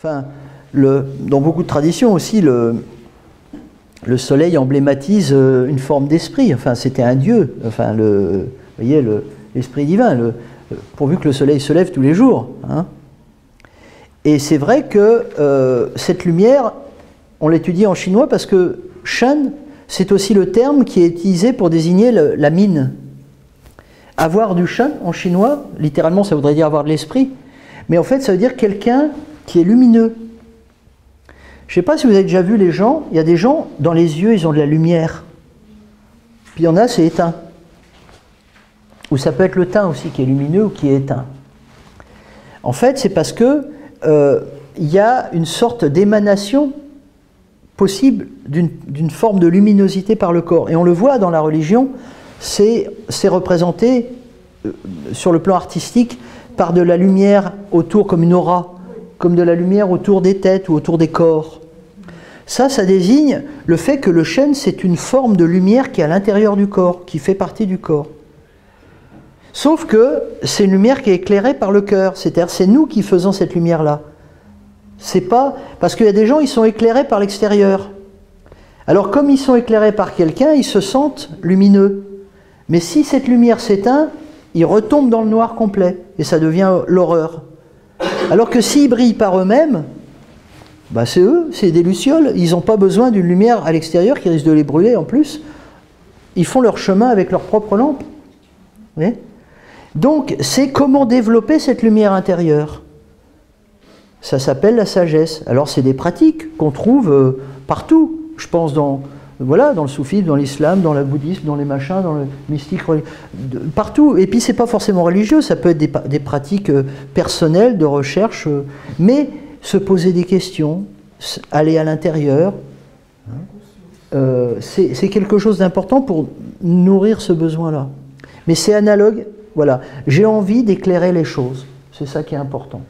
Enfin, dans beaucoup de traditions aussi, le soleil emblématise une forme d'esprit. Enfin, c'était un dieu. Enfin, vous voyez, l'esprit divin, pourvu que le soleil se lève tous les jours. Hein. Et c'est vrai que cette lumière, on l'étudie en chinois parce que Shen, c'est aussi le terme qui est utilisé pour désigner la mine. Avoir du Shen en chinois, littéralement ça voudrait dire avoir de l'esprit, mais en fait ça veut dire quelqu'un qui est lumineux. Je ne sais pas si vous avez déjà vu les gens, il y a des gens, dans les yeux, ils ont de la lumière. Puis il y en a, c'est éteint. Ou ça peut être le teint aussi qui est lumineux ou qui est éteint. En fait, c'est parce que il y a une sorte d'émanation possible d'une forme de luminosité par le corps. Et on le voit dans la religion, c'est représenté sur le plan artistique par de la lumière autour comme une aura, comme de la lumière autour des têtes ou autour des corps. Ça désigne le fait que le Shen, c'est une forme de lumière qui est à l'intérieur du corps, qui fait partie du corps. Sauf que c'est une lumière qui est éclairée par le cœur, c'est-à-dire c'est nous qui faisons cette lumière-là. C'est pas... Parce qu'il y a des gens, ils sont éclairés par l'extérieur. Alors comme ils sont éclairés par quelqu'un, ils se sentent lumineux. Mais si cette lumière s'éteint, ils retombent dans le noir complet, et ça devient l'horreur. Alors que s'ils brillent par eux-mêmes, bah c'est eux, c'est des lucioles, ils n'ont pas besoin d'une lumière à l'extérieur qui risque de les brûler en plus. Ils font leur chemin avec leur propre lampe. Vous voyez ? Donc c'est comment développer cette lumière intérieure. Ça s'appelle la sagesse. Alors c'est des pratiques qu'on trouve partout, je pense dans le soufisme, dans l'islam, dans le bouddhisme, dans les machins, dans le mystique, partout. Et puis c'est pas forcément religieux, ça peut être des pratiques personnelles, de recherche, mais se poser des questions, aller à l'intérieur, c'est quelque chose d'important pour nourrir ce besoin-là. Mais c'est analogue, voilà. J'ai envie d'éclairer les choses, c'est ça qui est important.